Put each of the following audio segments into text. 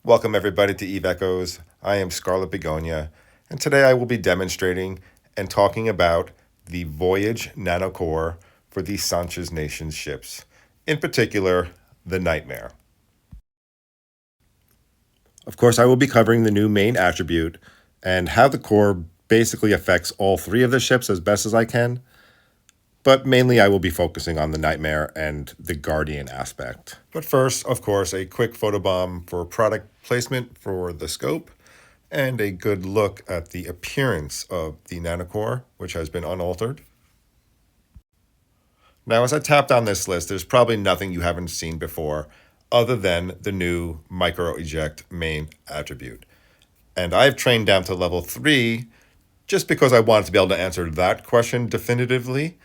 Welcome everybody to Eve Echoes. I am Scarlet Begonia, and today I will be demonstrating and talking about the Voyage Nano Core for the Sansha's Nations ships, in particular, the Nightmare. Of course, I will be covering the new main attribute and how the core basically affects all three of the ships as best as I can, but mainly I will be focusing on the Nightmare and the Guardian aspect. But first, of course, a quick photobomb for product placement for the scope and a good look at the appearance of the nanocore, which has been unaltered. Now, as I tapped on this list, there's probably nothing you haven't seen before other than the new micro eject main attribute. And I've trained down to level 3 just because I wanted to be able to answer that question definitively.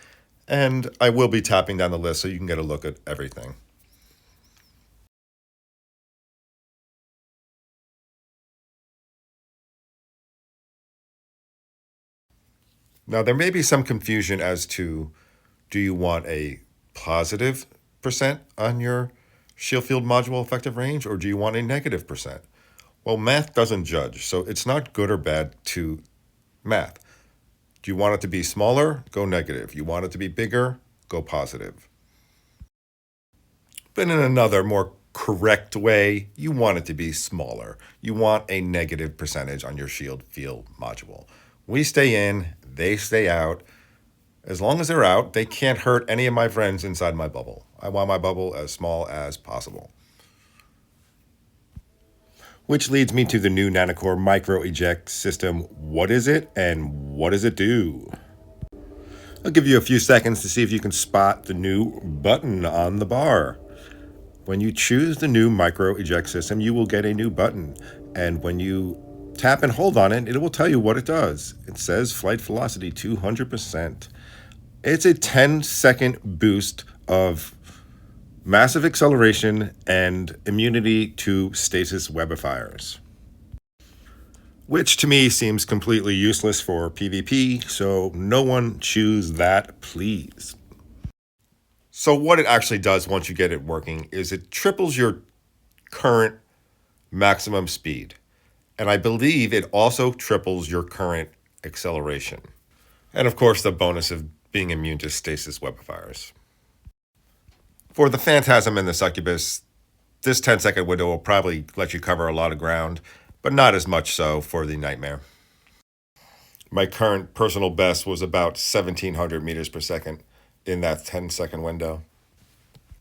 And I will be tapping down the list so you can get a look at everything. Now, there may be some confusion as to, do you want a positive percent on your shield field module effective range, or do you want a negative percent? Well, math doesn't judge, so it's not good or bad to math. Do you want it to be smaller? Go negative. You want it to be bigger? Go positive. But in another, more correct way, you want it to be smaller. You want a negative percentage on your shield field module. We stay in, they stay out. As long as they're out, they can't hurt any of my friends inside my bubble. I want my bubble as small as possible. Which leads me to the new Nanocore micro eject system. What is it and what does it do? I'll give you a few seconds to see if you can spot the new button on the bar. When you choose the new micro eject system, you will get a new button. And when you tap and hold on it, it will tell you what it does. It says flight velocity 200%. It's a 10-second boost of massive acceleration and immunity to stasis webifiers, which to me seems completely useless for PvP, so no one choose that, please. So what it actually does once you get it working is it triples your current maximum speed. And I believe it also triples your current acceleration. And of course, the bonus of being immune to stasis webifiers. For the Phantasm and the Succubus, this 10-second window will probably let you cover a lot of ground, but not as much so for the Nightmare. My current personal best was about 1,700 meters per second in that 10-second window.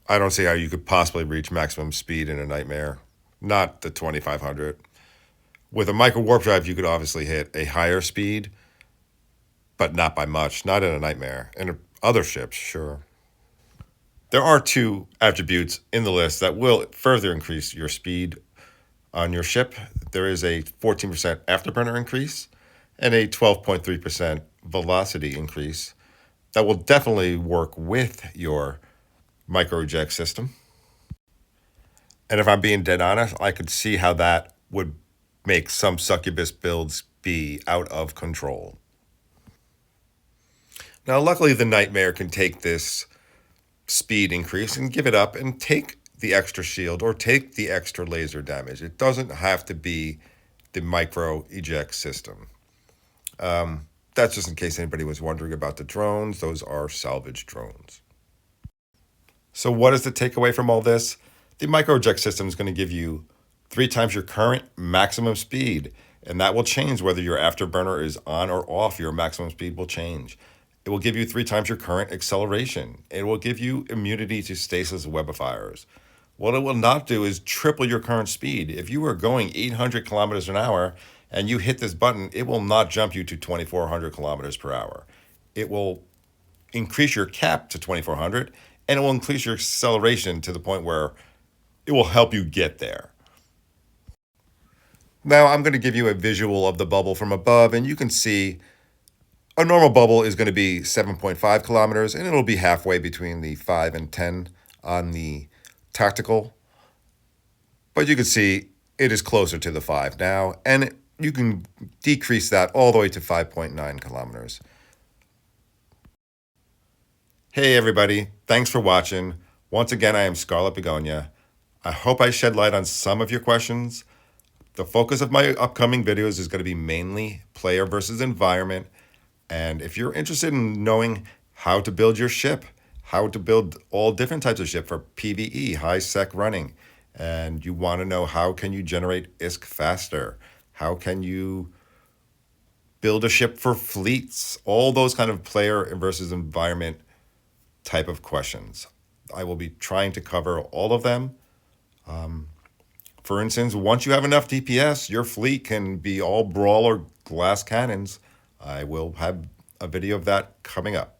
I don't see how you could possibly reach maximum speed in a Nightmare, not the 2,500. With a micro warp drive, you could obviously hit a higher speed, but not by much, not in a Nightmare. In other ships, sure. There are two attributes in the list that will further increase your speed on your ship. There is a 14% afterburner increase and a 12.3% velocity increase that will definitely work with your micro eject system. And if I'm being dead honest, I could see how that would make some succubus builds be out of control. Now, luckily, the Nightmare can take this speed increase and give it up and take the extra shield or take the extra laser damage. It doesn't have to be the micro eject system. That's just in case anybody was wondering about the drones. Those are salvage drones. So what is the takeaway from all this? The micro eject system is going to give you 3 times your current maximum speed, and that will change whether your afterburner is on or off. Your maximum speed will change. It will give you 3 times your current acceleration. It will give you immunity to stasis webifiers. What it will not do is triple your current speed. If you are going 800 kilometers an hour and you hit this button, it will not jump you to 2,400 kilometers per hour. It will increase your cap to 2,400, and it will increase your acceleration to the point where it will help you get there. Now I'm going to give you a visual of the bubble from above, and you can see a normal bubble is going to be 7.5 kilometers, and it'll be halfway between the 5 and 10 on the tactical. But you can see it is closer to the 5 now, and you can decrease that all the way to 5.9 kilometers. Hey everybody, thanks for watching. Once again, I am Scarlet Begonia. I hope I shed light on some of your questions. The focus of my upcoming videos is going to be mainly player versus environment. And if you're interested in knowing how to build your ship, how to build all different types of ship for PvE, high sec running, and you want to know how can you generate ISK faster, how can you build a ship for fleets, all those kind of player versus environment type of questions. I will be trying to cover all of them. For instance, once you have enough DPS, your fleet can be all brawl or glass cannons. I will have a video of that coming up.